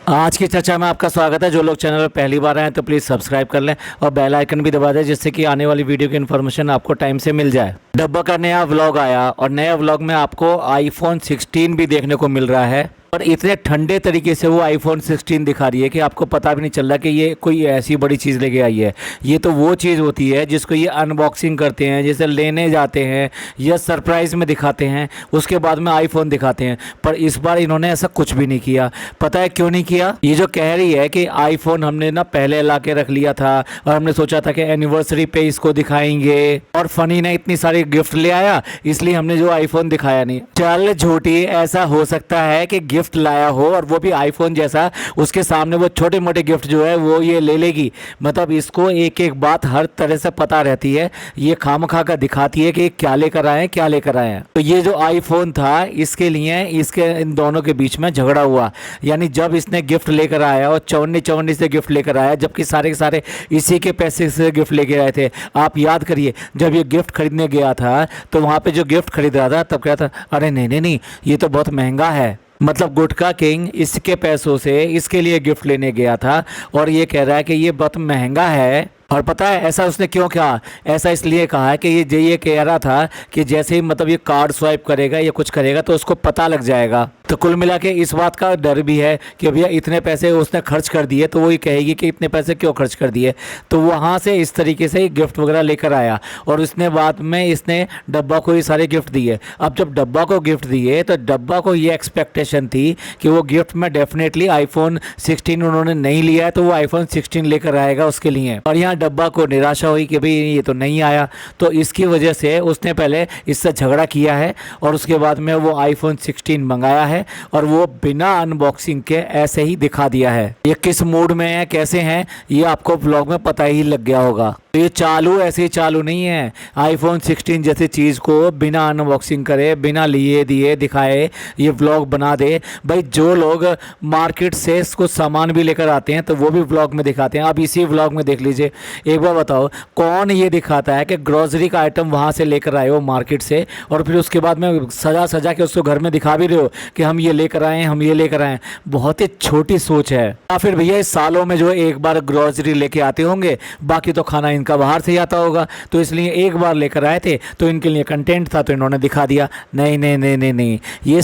आज की चर्चा में आपका स्वागत है। जो लोग चैनल पर पहली बार आए हैं तो प्लीज़ सब्सक्राइब कर लें और बेल आइकन भी दबा दें, जिससे कि आने वाली वीडियो की इन्फॉर्मेशन आपको टाइम से मिल जाए। डब्बा का नया व्लॉग आया और नया व्लॉग में आपको आईफोन 16 भी देखने को मिल रहा है और इतने ठंडे तरीके से वो आईफोन 16 दिखा रही है कि आपको पता भी नहीं चल रहा कि ये कोई ऐसी बड़ी चीज़ लेके आई है। ये तो वो चीज़ होती है जिसको ये अनबॉक्सिंग करते हैं, जैसे लेने जाते हैं या सरप्राइज़ में दिखाते हैं, उसके बाद में आईफोन दिखाते हैं। पर इस बार इन्होंने ऐसा कुछ भी नहीं किया। पता है क्यों नहीं किया? ये जो कह रही है कि आईफोन हमने ना पहले ला के रख लिया था और हमने सोचा था कि एनिवर्सरी पे इसको दिखाएंगे और फनी ने इतनी सारी गिफ्ट ले आया इसलिए हमने जो आईफोन दिखाया नहीं। चल झूठी, ऐसा हो सकता है कि गिफ्ट लाया हो और वो भी आईफोन जैसा, उसके सामने वो छोटे मोटे गिफ्ट जो है वो ये ले लेगी। मतलब इसको एक एक बात हर तरह से पता रहती है। ये खामखा का दिखाती है कि क्या लेकर आए हैं, क्या लेकर आए हैं। तो ये जो आईफोन था इसके लिए इसके इन दोनों के बीच में झगड़ा हुआ। यानी जब इसने गिफ्ट लेकर आया और चौन्नी चौन्नी से गिफ्ट लेकर आया, जबकि सारे के सारे इसी के पैसे से गिफ्ट लेके आए थे। आप याद करिए, जब ये गिफ्ट खरीदने गया था तो वहाँ पे जो गिफ्ट खरीद रहा था तब क्या था, अरे नहीं नहीं नहीं, ये तो बहुत महंगा है। मतलब गुटखा किंग इसके पैसों से इसके लिए गिफ्ट लेने गया था और ये कह रहा है कि ये बहुत महंगा है। और पता है ऐसा उसने क्यों कहा? ऐसा इसलिए कहा है कि ये कह रहा था कि जैसे ही मतलब ये कार्ड स्वाइप करेगा या कुछ करेगा तो उसको पता लग जाएगा। तो कुल मिला के इस बात का डर भी है कि भैया इतने पैसे उसने खर्च कर दिए, तो वो ही कहेगी कि इतने पैसे क्यों खर्च कर दिए। तो वहाँ से इस तरीके से गिफ्ट वगैरह लेकर आया और उसने बाद में इसने डब्बा को ये सारे गिफ्ट दिए। अब जब डब्बा को गिफ्ट दिए तो डब्बा को ये एक्सपेक्टेशन थी कि वो गिफ्ट में डेफिनेटली आईफोन 16 उन्होंने नहीं लिया है तो वो आईफोन 16 लेकर आएगा उसके लिए। और यहाँ डब्बा को निराशा हुई कि भाई ये तो नहीं आया। तो इसकी वजह से उसने पहले इससे झगड़ा किया है और उसके बाद में वो आईफोन 16 मंगाया है और वो बिना अनबॉक्सिंग के ऐसे ही दिखा दिया है। ये किस मूड में है, कैसे हैं, ये आपको व्लॉग में पता ही लग गया होगा। तो ये चालू ऐसे ही चालू नहीं है। आईफोन 16 जैसी चीज़ को बिना अनबॉक्सिंग करे, बिना लिए दिए दिखाए ये व्लॉग बना दे। भाई जो लोग मार्केट से कुछ सामान भी लेकर आते हैं तो वो भी व्लॉग में दिखाते हैं। अब इसी व्लॉग में देख लीजिए, एक बार बताओ कौन ये दिखाता है कि ग्रोसरी का आइटम वहाँ से लेकर आए हो मार्केट से और फिर उसके बाद में सजा सजा के उसको घर में दिखा भी रहे हो कि हम ये लेकर आए हैं, हम ये लेकर आए हैं। बहुत ही छोटी सोच है। या फिर भैया इस सालों में जो एक बार ग्रोसरी लेके आते होंगे, बाकी तो खाना इनका बाहर से ही आता होगा, तो इसलिए एक बार लेकर आए थे तो इनके लिए कंटेंट था तो इन्होंने दिखा दिया। नहीं नहीं नहीं नहीं नहीं, ये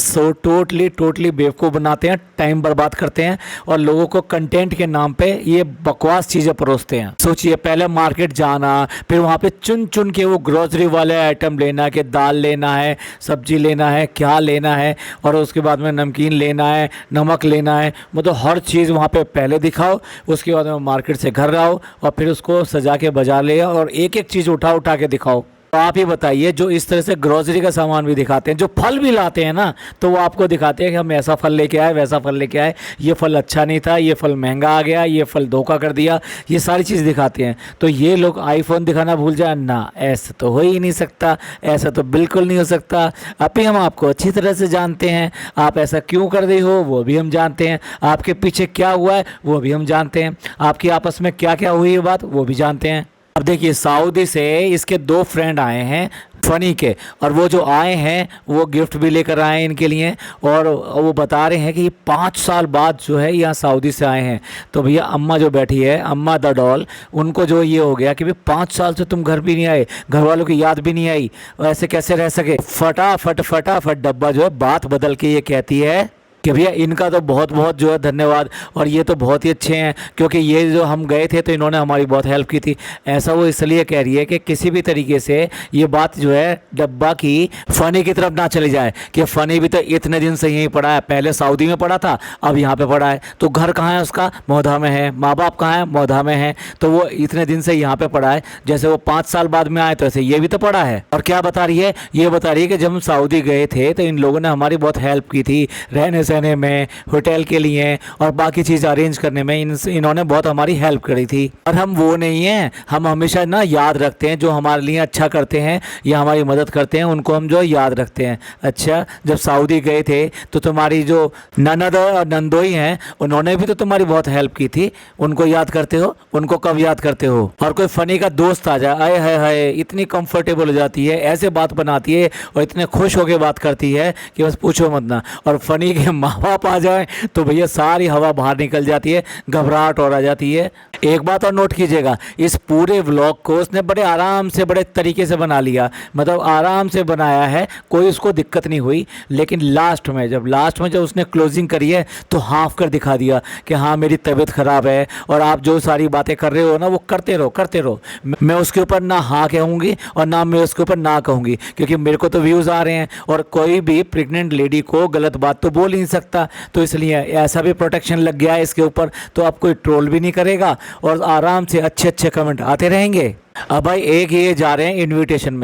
टोटली बेवकूफ़ बनाते हैं, टाइम बर्बाद करते हैं और लोगों को कंटेंट के नाम पे ये बकवास चीज़ें परोसते हैं। सोचिए, पहले मार्केट जाना, फिर वहाँ पे चुन चुन के वो ग्रोसरी वाले आइटम लेना कि दाल लेना है, सब्जी लेना है, क्या लेना है, और उसके बाद में नमकीन लेना है, नमक लेना है। मतलब हर चीज़ वहाँ पे पहले दिखाओ, उसके बाद में मार्केट से घर आओ और फिर उसको सजा के बाजार ले आओ और एक एक चीज़ उठा उठा के दिखाओ। तो आप ही बताइए, जो इस तरह से ग्रोसरी का सामान भी दिखाते हैं, जो फल भी लाते हैं ना, तो वो आपको दिखाते हैं कि हम ऐसा फल लेके आए, वैसा फल लेके आए, ये फल अच्छा नहीं था, ये फल महंगा आ गया, ये फल धोखा कर दिया, ये सारी चीज़ दिखाते हैं। तो ये लोग आईफोन दिखाना भूल जाए ना, ऐसा तो हो ही नहीं सकता, ऐसा तो बिल्कुल नहीं हो सकता। अभी हम आपको अच्छी तरह से जानते हैं, आप ऐसा क्यों कर रही हो वो भी हम जानते हैं, आपके पीछे क्या हुआ है वो भी हम जानते हैं, आपकी आपस में क्या क्या हुई है बात वो भी जानते हैं। अब देखिए, सऊदी से इसके 2 फ्रेंड आए हैं फनी के, और वो जो आए हैं वो गिफ्ट भी लेकर आए हैं इनके लिए और वो बता रहे हैं कि 5 साल बाद जो है यहाँ सऊदी से आए हैं। तो भैया अम्मा जो बैठी है, अम्मा द डॉल, उनको जो ये हो गया कि भाई 5 साल से तुम घर भी नहीं आए, घर वालों की याद भी नहीं आई, ऐसे कैसे रह सके। फटाफट डब्बा जो है बात बदल के ये कहती है कि भैया इनका तो बहुत बहुत जो है धन्यवाद, और ये तो बहुत ही अच्छे हैं क्योंकि ये जो हम गए थे तो इन्होंने हमारी बहुत हेल्प की थी। ऐसा वो इसलिए कह रही है कि किसी भी तरीके से ये बात जो है डब्बा की फ़नी की तरफ ना चली जाए कि फ़नी भी तो इतने दिन से यहीं पढ़ा है, पहले सऊदी में पढ़ा था, अब यहाँ पे पढ़ा है, तो घर कहाँ है उसका, मौधा में है, माँ बाप कहाँ है, मौधा में है, तो वो इतने दिन से यहाँ पे पढ़ा है। जैसे वो 5 साल बाद में आए तो ऐसे ये भी तो पढ़ा है। और क्या बता रही है, ये बता रही है कि जब हम सऊदी गए थे तो इन लोगों ने हमारी बहुत हेल्प की थी, रहने सहने में, होटल के लिए और बाकी चीज़ अरेंज करने में इन्होंने बहुत हमारी हेल्प करी थी। और हम वो नहीं हैं, हम हमेशा ना याद रखते हैं जो हमारे लिए अच्छा करते हैं या हमारी मदद करते हैं, उनको हम जो याद रखते हैं। अच्छा, जब सऊदी गए थे तो तुम्हारी जो ननद और नंदोई हैं उन्होंने भी तो तुम्हारी बहुत हेल्प की थी, उनको याद करते हो? उनको कब याद करते हो? और कोई फ़नी का दोस्त आ जाए, आए हाय हाय, इतनी कंफर्टेबल हो जाती है, ऐसे बात बनाती है और इतने खुश होकर बात करती है कि बस पूछो मत ना। और फ़नी के माँ बाप आ जाए तो भैया सारी हवा बाहर निकल जाती है, घबराहट और आ जाती है। एक बात और नोट कीजिएगा, इस पूरे व्लॉग को उसने बड़े आराम से बड़े तरीके से बना लिया, मतलब आराम से बनाया है, कोई उसको दिक्कत नहीं हुई। लेकिन लास्ट में जब उसने क्लोजिंग करी है तो हाँफ कर दिखा दिया कि हाँ मेरी तबीयत ख़राब है और आप जो सारी बातें कर रहे हो ना वो करते रहो। मैं उसके ऊपर ना हाँ कहूँगी और ना मैं उसके ऊपर ना कहूँगी, क्योंकि मेरे को तो व्यूज़ आ रहे हैं और कोई भी प्रेग्नेंट लेडी को गलत बात तो बोल ही नहीं सकता। तो इसलिए ऐसा भी प्रोटेक्शन लग गया है इसके ऊपर, तो अब कोई ट्रोल भी नहीं करेगा और आराम से अच्छे अच्छे कमेंट आते रहेंगे। अब भाई एक ये जा रहे हैं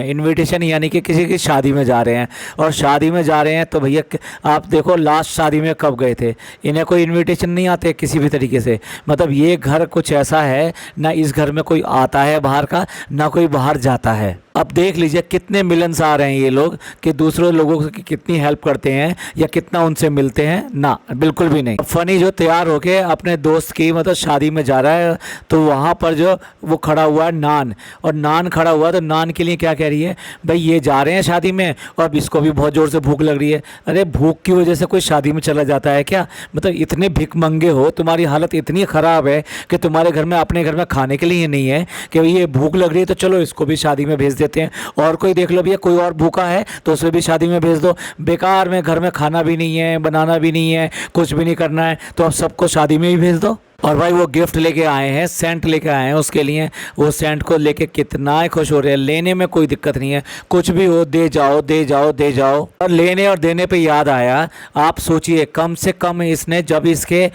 इनविटेशन यानी कि किसी की शादी में जा रहे हैं, और शादी में जा रहे हैं तो भैया आप देखो लास्ट शादी में कब गए थे, इन्हें कोई इनविटेशन नहीं आते किसी भी तरीके से। मतलब ये घर कुछ ऐसा है ना, इस घर में कोई आता है बाहर का, ना कोई बाहर जाता है। अब देख लीजिए कितने मिलन्स आ रहे हैं ये लोग कि दूसरे लोगों की कितनी हेल्प करते हैं या कितना उनसे मिलते हैं ना, बिल्कुल भी नहीं। फनी जो तैयार होके अपने दोस्त की मतलब शादी में जा रहा है तो वहाँ पर जो वो खड़ा हुआ है नान, और नान खड़ा हुआ तो नान के लिए क्या कह रही है, भाई ये जा रहे हैं शादी में और अब इसको भी बहुत ज़ोर से भूख लग रही है। अरे भूख की वजह से कोई शादी में चला जाता है क्या? मतलब इतने भिखमंगे हो, तुम्हारी हालत इतनी ख़राब है कि तुम्हारे घर में अपने घर में खाने के लिए नहीं है कि ये भूख लग रही है तो चलो इसको भी शादी में भेज देते हैं, और कोई देख लो भैया कोई और भूखा है तो उसे भी शादी में भेज दो। बेकार में घर में खाना भी नहीं है, बनाना भी नहीं है, कुछ भी नहीं करना है, तो अब सबको शादी में ही भेज दो। और भाई वो गिफ्ट लेके आए हैं, सेंट लेके आए हैं उसके लिए, वो सेंट को लेके कितना खुश हो रहे हैं। लेने में कोई दिक्कत नहीं है, कुछ भी हो दे जाओ दे जाओ दे जाओ। और लेने और देने पे याद आया, आप सोचिए कम से कम इसने जब इसके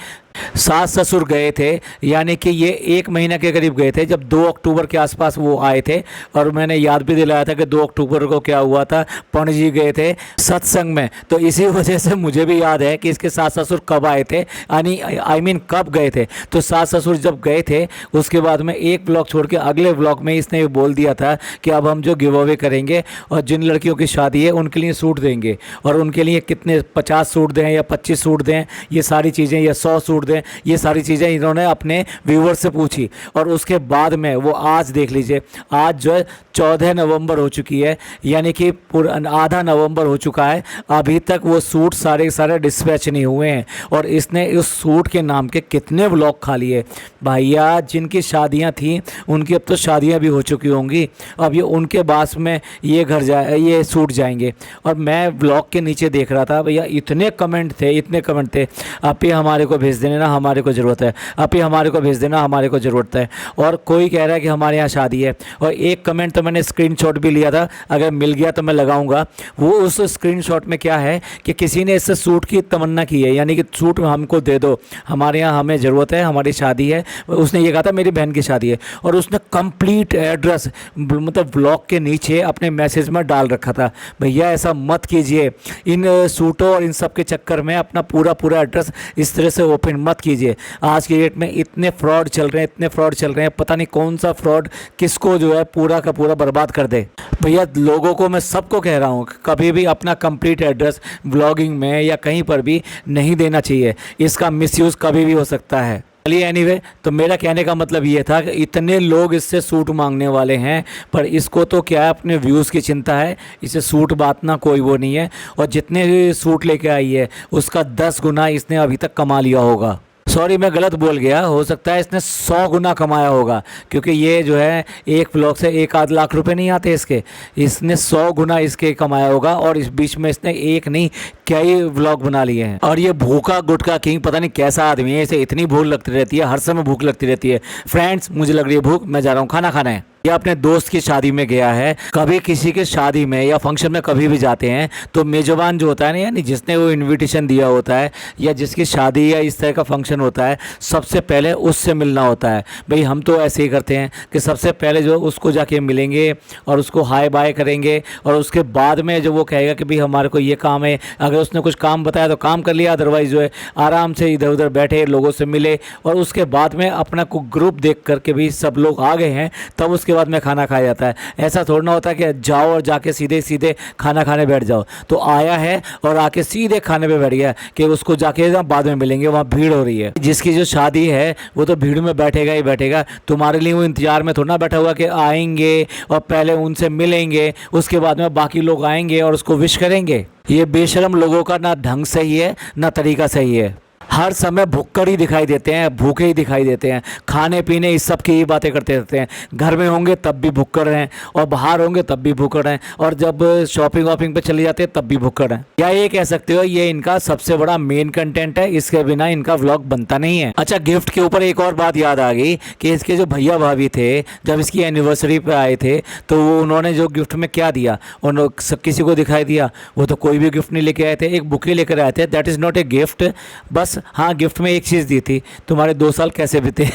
सास ससुर गए थे, यानी कि ये 1 महीना के करीब गए थे, जब 2 अक्टूबर के आसपास वो आए थे। और मैंने याद भी दिलाया था कि 2 अक्टूबर को क्या हुआ था, पणजी गए थे सत्संग में। तो इसी वजह से मुझे भी याद है कि इसके सास ससुर कब आए थे, यानी आई मीन कब गए थे। तो सास ससुर जब गए थे उसके बाद में एक ब्लॉग छोड़ के अगले ब्लॉग में इसने ये बोल दिया था कि अब हम जो गिव अवे करेंगे और जिन लड़कियों की शादी है उनके लिए सूट देंगे, और उनके लिए कितने 50 सूट दें या 25 सूट दें, ये सारी चीज़ें, या 100 सूट दें, ये सारी चीज़ें इन्होंने अपने व्यूवर से पूछी। और उसके बाद में वो आज देख लीजिए, आज जो है 14 नवंबर हो चुकी है, यानी कि आधा नवंबर हो चुका है, अभी तक वो सूट सारे सारे डिस्पैच नहीं हुए हैं। और इसने उस सूट के नाम के कितने व्लॉग खा लिए भैया। जिनकी शादियां थी उनकी अब तो शादियां भी हो चुकी होंगी, अब ये उनके पास में ये ये सूट जाएंगे। और मैं व्लॉग के नीचे देख रहा था भैया, इतने कमेंट थे, आप ही हमारे को भेज देना, हमारे को ज़रूरत है, आप ही हमारे को भेज देना, हमारे को ज़रूरत है। और कोई कह रहा है कि हमारे यहाँ शादी है। और एक कमेंट तो मैंने स्क्रीनशॉट भी लिया था, अगर मिल गया तो मैं लगाऊंगा। वो उस स्क्रीनशॉट में क्या है कि किसी ने इससे सूट की तमन्ना की है, यानी कि सूट हमको दे दो, हमारे यहाँ हमें ज़रूरत है, हमारी शादी है। उसने ये कहा था मेरी बहन की शादी है, और उसने कंप्लीट एड्रेस मतलब ब्लॉग के नीचे अपने मैसेज में डाल रखा था। भैया ऐसा मत कीजिए, इन सूटों और इन सब के चक्कर में अपना पूरा एड्रेस इस तरह से ओपन मत कीजिए। आज की डेट में इतने फ्रॉड चल रहे हैं, पता नहीं कौन सा फ्रॉड किसको जो है पूरा का पूरा बर्बाद कर दे। भैया लोगों को मैं सबको कह रहा हूँ, कभी भी अपना कंप्लीट एड्रेस ब्लॉगिंग में या कहीं पर भी नहीं देना चाहिए, इसका मिसयूज़ कभी भी हो सकता है। चलिए एनीवे, तो मेरा कहने का मतलब ये था कि इतने लोग इससे सूट मांगने वाले हैं, पर इसको तो क्या है अपने व्यूज़ की चिंता है, इसे सूट बांटना कोई वो नहीं है। और जितने सूट लेके आई है उसका 10 गुना इसने अभी तक कमा लिया होगा। सॉरी मैं गलत बोल गया, हो सकता है इसने 100 गुना कमाया होगा, क्योंकि ये जो है एक ब्लॉग से 1 आध लाख रुपए नहीं आते इसके, इसने 100 गुना इसके कमाया होगा। और इस बीच में इसने एक नहीं कई व्लॉग बना लिए हैं। और ये भूखा गुटका किंग पता नहीं कैसा आदमी है, इसे इतनी भूख लगती रहती है, हर समय भूख लगती रहती है। फ्रेंड्स मुझे लग रही है भूख, मैं जा रहा हूँ खाना खाना है। ये अपने दोस्त की शादी में गया है। कभी किसी के शादी में या फंक्शन में कभी भी जाते हैं तो मेज़बान जो होता है ना, यानी जिसने वो इनविटेशन दिया होता है या जिसकी शादी या इस तरह का फंक्शन होता है, सबसे पहले उससे मिलना होता है। भाई हम तो ऐसे ही करते हैं कि सबसे पहले जो उसको जाके मिलेंगे और उसको हाय बाय करेंगे, और उसके बाद में जो वो कहेगा कि भाई हमारे को ये काम है, अगर उसने कुछ काम बताया तो काम कर लिया, अदरवाइज़ जो है आराम से इधर उधर बैठे लोगों से मिले। और उसके बाद में अपना को ग्रुप देख करके भी सब लोग आ गए हैं तब उसके बाद में खाना खाया जाता है। ऐसा थोड़ा होता है कि जाओ और जाके सीधे सीधे खाना खाने बैठ जाओ। तो आया है और आके सीधे खाने पे बैठ गया कि उसको जाके बाद में मिलेंगे, वहाँ भीड़ हो रही है। जिसकी जो शादी है वो तो भीड़ में बैठेगा ही बैठेगा, तुम्हारे लिए वो इंतजार में थोड़ा ना बैठा हुआ कि आएंगे और पहले उनसे मिलेंगे, उसके बाद में बाकी लोग आएंगे और उसको विश करेंगे। ये बेशरम लोगों का ना ढंग सही है ना तरीका सही है। हर समय भुक्कड़ ही दिखाई देते हैं, भूखे ही दिखाई देते हैं, खाने पीने इस सब की ही बातें करते रहते हैं। घर में होंगे तब भी भुक्कड़ हैं और बाहर होंगे तब भी भुक्कड़ हैं, और जब शॉपिंग वॉपिंग पे चले जाते हैं तब भी भुक्कड़ हैं। या ये कह सकते हो ये इनका सबसे बड़ा मेन कंटेंट है, इसके बिना इनका व्लॉग बनता नहीं है। अच्छा, गिफ्ट के ऊपर एक और बात याद आ गई कि इसके जो भैया भाभी थे जब इसकी एनिवर्सरी पे आए थे तो वो उन्होंने जो गिफ्ट में क्या दिया उन्होंने सब किसी को दिखाई दिया। वो तो कोई भी गिफ्ट नहीं लेके आए थे, एक बुके लेकर आए थे। That is not a gift. बस हाँ, गिफ्ट में एक चीज़ दी थी, तुम्हारे 2 साल कैसे बीते।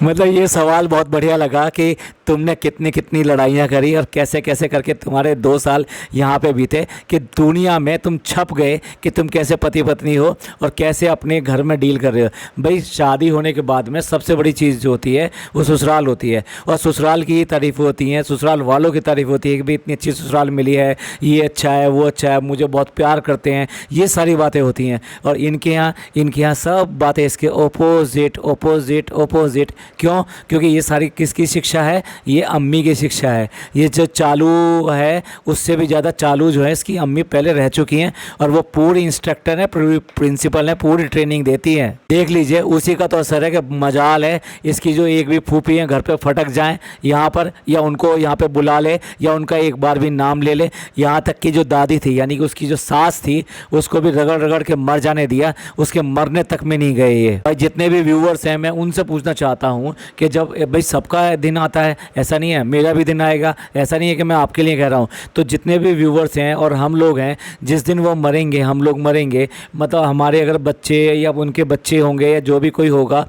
मतलब ये सवाल बहुत बढ़िया लगा कि तुमने कितनी कितनी लड़ाइयाँ करी और कैसे कैसे करके तुम्हारे 2 साल यहाँ पे बीते, कि दुनिया में तुम छप गए कि तुम कैसे पति पत्नी हो और कैसे अपने घर में डील कर रहे हो। भाई शादी होने के बाद में सबसे बड़ी चीज़ जो होती है वो ससुराल होती है, और ससुराल की तारीफ़ होती हैं, ससुराल वालों की तारीफ़ होती है कि भाई इतनी अच्छी ससुराल मिली है, ये अच्छा है, वो अच्छा है, मुझे बहुत प्यार करते हैं, ये सारी बातें होती हैं। और इनके यहाँ सब बातें इसके ओपोजिट ओपोजिट ओपोजिट। क्यों? क्योंकि ये सारी किसकी शिक्षा है? ये अम्मी की शिक्षा है। ये जो चालू है उससे भी ज़्यादा चालू जो है इसकी अम्मी पहले रह चुकी हैं, और वो पूरी इंस्ट्रक्टर है, पूरी प्रिंसिपल है, पूरी ट्रेनिंग देती है। देख लीजिए, उसी का तो असर है कि मजाल है इसकी जो एक भी फूफी है घर पे फटक जाएं यहाँ पर, या उनको यहाँ पे बुला ले, या उनका एक बार भी नाम ले ले। यहाँ तक कि जो दादी थी यानी कि उसकी जो सास थी उसको भी रगड़ रगड़ के मर जाने दिया, उसके मरने तक में नहीं गए। ये भाई जितने भी व्यूवर्स हैं मैं उनसे पूछना चाहता हूँ कि जब भाई सबका दिन आता है, ऐसा नहीं है मेरा भी दिन आएगा, ऐसा नहीं है कि मैं आपके लिए कह रहा हूँ। तो जितने भी व्यूवर्स हैं और हम लोग हैं, जिस दिन वो मरेंगे, हम लोग मरेंगे, मतलब हमारे अगर बच्चे या उनके बच्चे होंगे या जो भी कोई होगा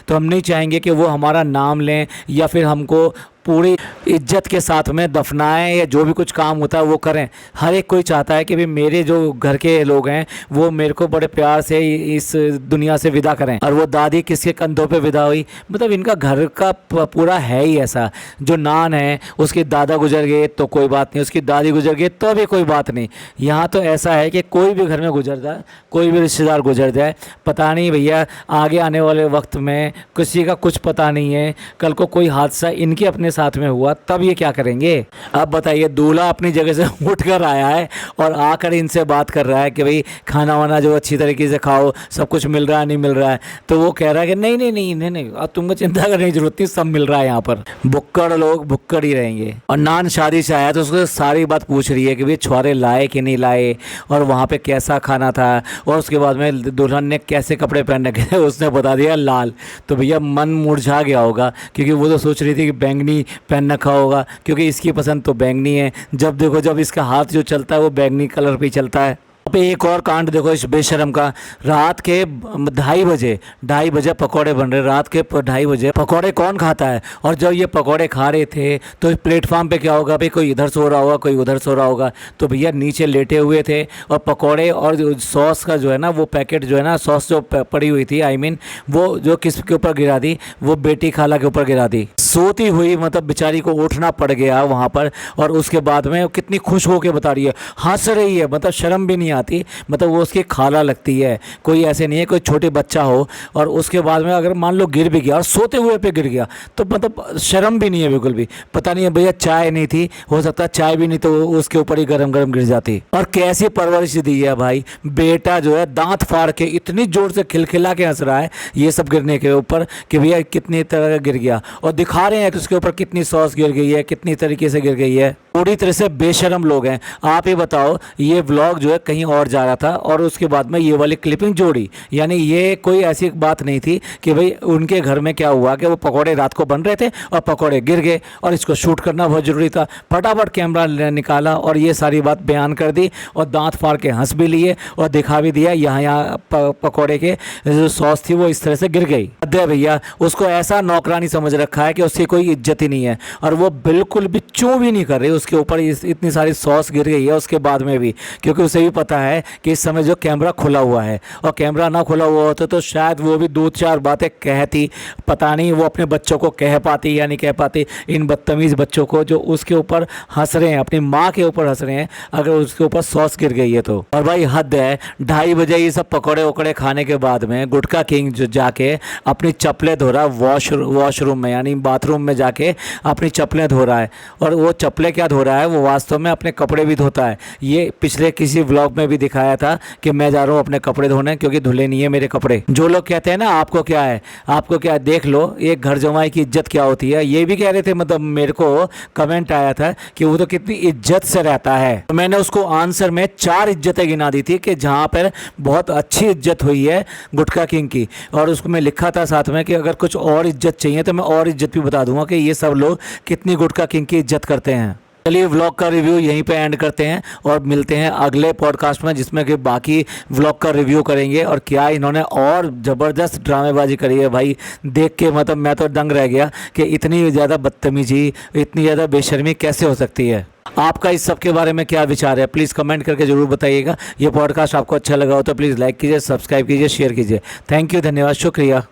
तो हम नहीं चाहेंगे कि वो हमारा नाम लें या फिर हमको पूरी इज्जत के साथ में दफनाएं या जो भी कुछ काम होता है वो करें। हर एक कोई चाहता है कि भाई मेरे जो घर के लोग हैं वो मेरे को बड़े प्यार से इस दुनिया से विदा करें। और वो दादी किसके कंधों पे विदा हुई? मतलब इनका घर का पूरा है ही ऐसा। जो नान है उसके दादा गुजर गए तो कोई बात नहीं, उसकी दादी गुजर गई तो भी कोई बात नहीं। यहाँ तो ऐसा है कि कोई भी घर में गुजर जाए, कोई भी रिश्तेदार गुजर जाए, पता नहीं भैया आगे आने वाले वक्त में किसी का कुछ पता नहीं है, कल को कोई हादसा इनके अपने साथ में हुआ तब ये क्या करेंगे? अब बताइए, दूल्हा अपनी जगह से उठकर आया है और आकर इनसे बात कर रहा है कि भाई खाना वाना जो अच्छी तरीके से खाओ, सब कुछ मिल रहा है नहीं मिल रहा है, तो वो कह रहा है कि नहीं नहीं नहीं नहीं नहीं, अब तुमको चिंता करने की जरूरत नहीं, सब मिल रहा है यहाँ पर। भुक्कड़ लोग भुक्कड़ ही रहेंगे। और नान शादी से आया तो उसको सारी बात पूछ रही है कि भाई छुआरे लाए कि नहीं लाए, और वहाँ पे कैसा खाना था, और उसके बाद में दुल्हन ने कैसे कपड़े पहन रखे थे, उसने बता दिया लाल। तो भैया मन मुरझा गया होगा, क्योंकि वो तो सोच रही थी कि बैंगनी पहन रखा होगा, क्योंकि इसकी पसंद तो बैंगनी है। जब देखो जब इसका हाथ जो चलता है वो बैंगनी कलर पे चलता है। पे एक और कांड देखो इस बेशरम का। रात के 2:30 बजे पकौड़े बन रहे, रात के 2:30 बजे पकौड़े कौन खाता है? और जब ये पकौड़े खा रहे थे तो इस प्लेटफॉर्म पे क्या होगा भाई, कोई इधर सो रहा होगा, कोई उधर सो रहा होगा। तो भैया नीचे लेटे हुए थे और पकौड़े और सॉस का जो है ना वो पैकेट जो है ना, सॉस जो पड़ी हुई थी, आई मीन वो जो किसके ऊपर गिरा दी, वो बेटी खाला के ऊपर गिरा दी। सोती हुई मतलब बेचारी को उठना पड़ गया वहाँ पर। और उसके बाद में कितनी खुश होकर बता रही है, हंस रही है, मतलब शर्म भी नहीं आती, मतलब वो उसकी खाला लगती है, कोई ऐसे नहीं है कोई छोटे बच्चा हो। और उसके बाद में अगर मान लो गिर भी गया और सोते हुए पे गिर गया तो मतलब शर्म भी नहीं है बिल्कुल भी। पता नहीं है भैया चाय नहीं थी, हो सकता है चाय भी नहीं तो उसके ऊपर ही गरम गरम गिर जाती। और कैसी परवरिश दी है भाई, बेटा जो है दांत फाड़ के इतनी जोर से खिलखिला के हंस रहा है ये सब गिरने के ऊपर कि भैया कितनी तरह गिर गया, और दिखा रहे हैं कि उसके ऊपर कितनी सॉस गिर गई है, कितनी तरीके से गिर गई है। पूरी तरह से बेशरम लोग हैं। आप ही बताओ, ये व्लॉग जो है कहीं और जा रहा था और उसके बाद में ये वाली क्लिपिंग जोड़ी, यानी ये कोई ऐसी बात नहीं थी कि भाई उनके घर में क्या हुआ कि वो पकौड़े रात को बन रहे थे और पकौड़े गिर गए और इसको शूट करना बहुत ज़रूरी था। फटाफट कैमरा निकाला और ये सारी बात बयान कर दी और दांत फाड़ के हंस भी लिए और दिखा भी दिया यहाँ पकौड़े के जो सॉस थी वो इस तरह से गिर गई। अदे भैया उसको ऐसा नौकरानी समझ रखा है कि उसकी कोई इज्जत ही नहीं है, और वो बिल्कुल भी चूं भी नहीं कर रही, उसके ऊपर इतनी सारी सॉस गिर गई है उसके बाद में भी, क्योंकि उसे भी पता होता है कि इस समय जो कैमरा खुला हुआ है, और कैमरा ना खुला हुआ होता तो शायद वो भी 2-4 बातें कहती, पता नहीं वो अपने बच्चों को कह पाती या नहीं कह पाती, इन बदतमीज़ बच्चों को जो उसके ऊपर हंस रहे हैं, अपनी माँ के ऊपर हंस रहे हैं अगर उसके ऊपर सॉस गिर गई है तो। और भाई हद है, 2:30 बजे ये सब पकौड़े वकौड़े खाने के बाद में गुटखा किंग जो जाके अपनी चप्पलें धो रहा है वॉशरूम में, यानी बाथरूम में जाके अपनी चप्पलें धो रहा है। और वो चप्पलें क्या धो रहा है, वो वास्तव में अपने कपड़े भी धोता है। ये पिछले किसी व्लॉग में भी दिखाया था कि मैं जा रहा हूँ अपने कपड़े धोने क्योंकि धुले नहीं है मेरे कपड़े। जो लोग कहते हैं ना आपको क्या है, आपको क्या, देख लो एक घर जमाई की इज्जत क्या होती है। ये भी कह रहे थे, मतलब मेरे को कमेंट आया था कि वो तो कितनी इज्जत से रहता है। तो मैंने उसको आंसर में 4 इज्जतें गिना दी थी कि जहाँ पर बहुत अच्छी इज्जत हुई है गुटखा किंग की। और उसको मैं लिखा था साथ में कि अगर कुछ और इज्जत चाहिए तो मैं और इज्जत भी बता दूंगा कि ये सब लोग कितनी गुटखा किंग की इज्जत करते हैं। चलिए व्लॉग का रिव्यू यहीं पे एंड करते हैं और मिलते हैं अगले पॉडकास्ट में, जिसमें कि बाकी व्लॉग का रिव्यू करेंगे। और क्या इन्होंने और ज़बरदस्त ड्रामेबाजी करी है भाई, देख के मतलब मैं तो दंग रह गया कि इतनी ज़्यादा बदतमीजी, इतनी ज़्यादा बेशर्मी कैसे हो सकती है। आपका इस सब के बारे में क्या विचार है, प्लीज़ कमेंट करके ज़रूर बताइएगा। ये पॉडकास्ट आपको अच्छा लगा हो तो प्लीज़ लाइक कीजिए, सब्सक्राइब कीजिए, शेयर कीजिए। थैंक यू, धन्यवाद, शुक्रिया।